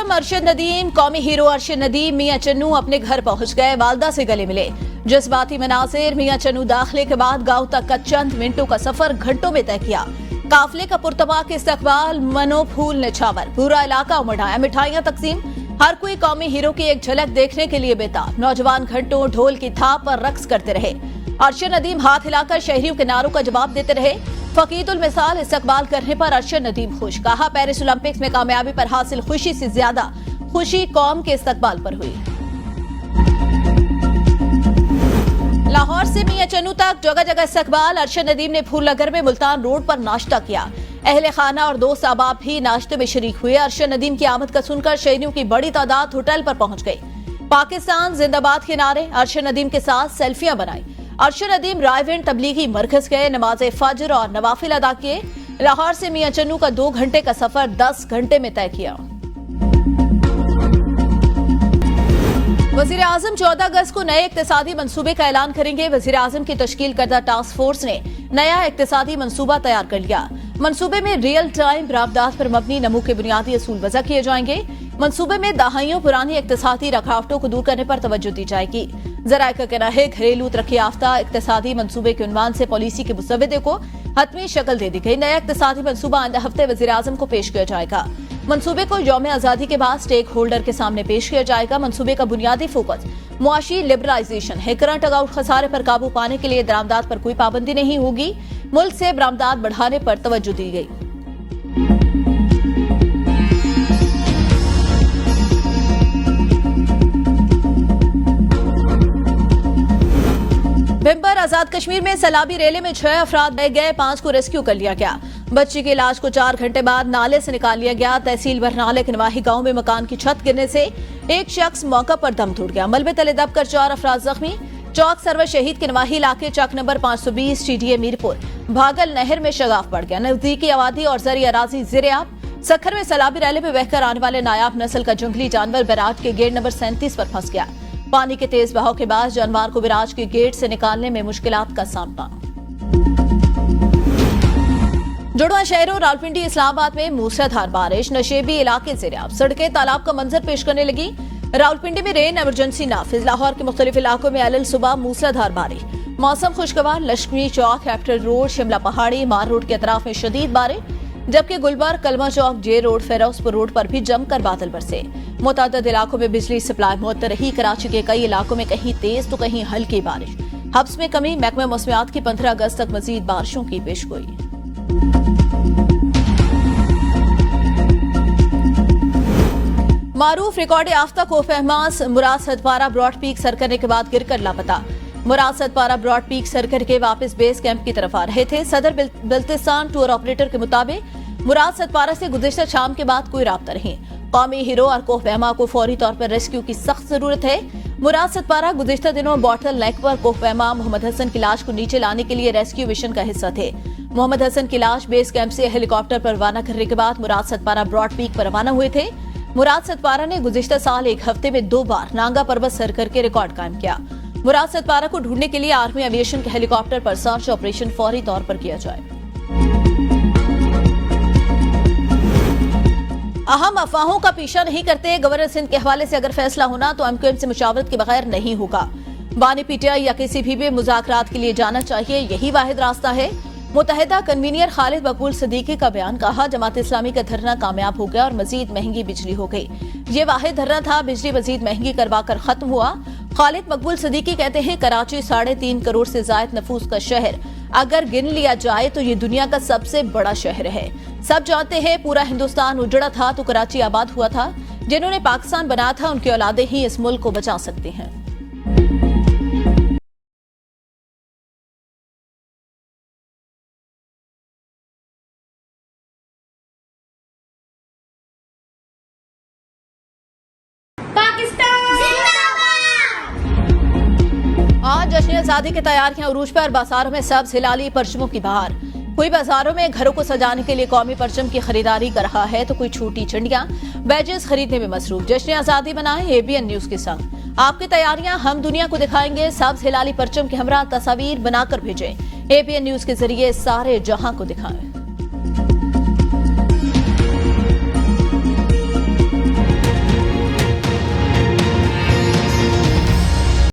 आजम अरशद नदीम, कौमी हीरो अरशद नदीम मियां चन्नू अपने घर पहुंच गए, वालदा से गले मिले। जज्बाती मनाजिर, मियां चन्नू दाखिले के बाद गांव तक का चंद मिनटों का सफर घंटों में तय किया। काफिले का पुरतबाक इस्तकबाल, मनो फूल निछावर, पूरा इलाका उमड़ आया, मिठाइयां तकसीम। हर कोई कौमी हीरो की एक झलक देखने के लिए बेताब। नौजवान घंटों ढोल की थाप पर रक्स करते रहे। अरशद नदीम हाथ हिलाकर शहरियों के नारों का जवाब देते रहे। फकीदुल मिसाल इस्तकबाल करने पर अरशद नदीम खुश। कहा, पेरिस ओलंपिक्स में कामयाबी पर हासिल खुशी से ज्यादा खुशी कौम के इस्तकबाल पर हुई। लाहौर से मियां चन्नू तक जगह जगह इस्तकबाल। अरशद नदीम ने फूलनगर में मुल्तान रोड पर नाश्ता किया। अहले खाना और दोस्त अहबाब भी नाश्ते में शरीक हुए। अरशद नदीम की आमद का सुनकर शहरियों की बड़ी तादाद होटल पर पहुंच गई। पाकिस्तान जिंदाबाद के नारे, अरशद नदीम के साथ सेल्फियां बनाई। अरशद नदीम रायविंड तबलीगी मरकज गए, नमाज फजर और नवाफिल अदा किए। लाहौर से मियां चन्नू का 2 घंटे का सफर 10 घंटे में तय किया। वजीर आजम 14 अगस्त को नए इक्तिसादी मंसूबे का ऐलान करेंगे। वजीर आजम की तश्कील करदा टास्क फोर्स ने नया इक्तिसादी मंसूबा तैयार कर लिया। मंसूबे में रियल टाइम बरामदात पर मबनी नमू के बुनियादी असूल वज़ा किए जाएंगे। मंसूबे में दहाइयों पुरानी इक्तिसादी रकावटों को दूर करने पर तवज्जो दी जाएगी। जराए का कहना है, घरेलू तरक्की याफ्ता इक्तिसादी मंसूबे के उन्वान से पॉलिसी के मुसव्वदे को हतमी शक्ल दे दी गई। नया इक्तिसादी मंसूबा आइंदा हफ्ते वजीर आजम को पेश किया जाएगा। मंसूबे को यौम आजादी के बाद स्टेक होल्डर के सामने पेश किया जाएगा। मंसूबे का बुनियादी फोकस मुआशी लिबरलाइजेशन है। करंट अकाउंट खसारे पर काबू पाने के लिए दरामदात पर कोई पाबंदी नहीं होगी। मुल्क से बरामदात बढ़ाने पर तवज्जो दी गई। भिम्बर आजाद कश्मीर में सैलाबी रेले में 6 अफराद बह गए, 5 को रेस्क्यू कर लिया गया। बच्ची के इलाज को 4 घंटे बाद नाले से निकाल लिया गया। तहसील बरनाले के नवाही गांव में मकान की छत गिरने से एक शख्स मौका पर दम टूट गया। मलबे तले दबकर 4 अफराद जख्मी। चौक सरवर शहीद के नवाही इलाके चक नंबर 520 TDA मीरपुर भागल नहर में शगाफ पड़ गया। नजदीकी आबादी और जरी अराजी ज़ेर-ए-आब। सखर में सैलाबी रैले में बहकर आने वाले नायाब नस्ल का जंगली जानवर बैराज के गेट नंबर 37 पर फंस गया। पानी के तेज बहाव के बाद जानवर को बैराज के गेट से निकालने में मुश्किलात का सामना। जुड़वा शहरों रावलपिंडी इस्लामाबाद में मूसलाधार बारिश, नशेबी इलाके ज़ेर-ए-आब। सड़कें तालाब का मंजर पेश करने लगी। रावलपिंडी में रेन इमरजेंसी नाफिज। लाहौर के मुख्तलिफ इलाकों में अलल सुबह मूसलाधार बारिश। मौसम खुशगवार। लश्करी चौक, कैपिटल रोड, शिमला पहाड़ी, मार रोड के अतराफ में शदीद बारिश, जबकि गुलबर्ग, कलमा चौक, जे रोड, फिरोजपुर रोड पर भी जमकर बादल बरसे। मुतअद्दिद इलाकों में बिजली सप्लाई मुअत्तर रही। कराची के कई इलाकों में कहीं तेज तो कहीं हल्की बारिश। हब्स में कमी। महकमे मौसमियात की 15 अगस्त तक मजीद बारिशों की पेशगोई। मारूफ रिकॉर्ड याफ्ता कोफ-ए-हमास मुराद सदपारा ब्रॉड पीक सर करने के बाद गिरकर लापता। मुराद सदपारा ब्रॉड पीक सर करके वापस बेस कैंप की तरफ आ रहे थे। सदर बल्तिस्तान टूर ऑपरेटर के मुताबिक मुराद सदपारा से गुज़िश्ता शाम के बाद कोई राब्ता नहीं। कौमी हीरो और कोफ-ए-हमा को फौरी तौर पर रेस्क्यू की सख्त जरूरत है। मुराद सदपारा गुज़िश्ता दिनों बॉटल नेक पर कोफ-ए-हमा मोहम्मद हसन की लाश को नीचे लाने के लिए रेस्क्यू मिशन का हिस्सा थे। मोहम्मद हसन की लाश बेस कैंप से हेलीकॉप्टर पर रवाना करने के बाद मुराद सदपारा ब्रॉड पीक पर रवाना हुए थे। मुराद सदपारा ने गुज़िश्ता साल 1 हफ्ते में 2 बार नांगा पर्वत सर करके रिकॉर्ड कायम किया। मुराद सदपारा को ढूंढने के लिए आर्मी एविएशन के हेलीकॉप्टर पर सर्च ऑपरेशन फौरी तौर पर किया जाए। अहम अफवाहों का पीछा नहीं करते। गवर्नर सिंध के हवाले से अगर फैसला होना तो MQM से मुशावरत के बगैर नहीं होगा। बानी PTI या किसी भी मुज़ाकरात के लिए जाना चाहिए, यही वाहिद रास्ता है। मुतहदा कन्वीनियर खालिद मकबूल सिद्दीकी का बयान। कहा, जमात इस्लामी का धरना कामयाब हो गया और मजीद महंगी बिजली हो गई। ये वाहिद धरना था, बिजली मजीद महंगी करवाकर खत्म हुआ। खालिद मकबूल सिद्दीकी कहते हैं, कराची 3.5 करोड़ से ज्यादा नफूस का शहर अगर गिन लिया जाए तो ये दुनिया का सबसे बड़ा शहर है। सब जानते हैं पूरा हिंदुस्तान उजड़ा था तो कराची आबाद हुआ था। जिन्होंने पाकिस्तान बनाया था उनकी औलादे ही इस मुल्क को बचा सकते हैं। आज जश्न आजादी की तैयारियां उरूज पर। बाजारों में सब्ज हिलाली परचमों की बहार। कोई बाजारों में घरों को सजाने के लिए कौमी परचम की खरीदारी कर रहा है तो कोई छोटी चंडियां बैजेस खरीदने में मसरूफ। जश्न आजादी मनाएं ABN न्यूज के संग। आपकी तैयारियां हम दुनिया को दिखाएंगे। सब्ज हिलाली परचम के हमरा तस्वीर बनाकर भेजें। ABN न्यूज के जरिए सारे जहां को दिखाएं।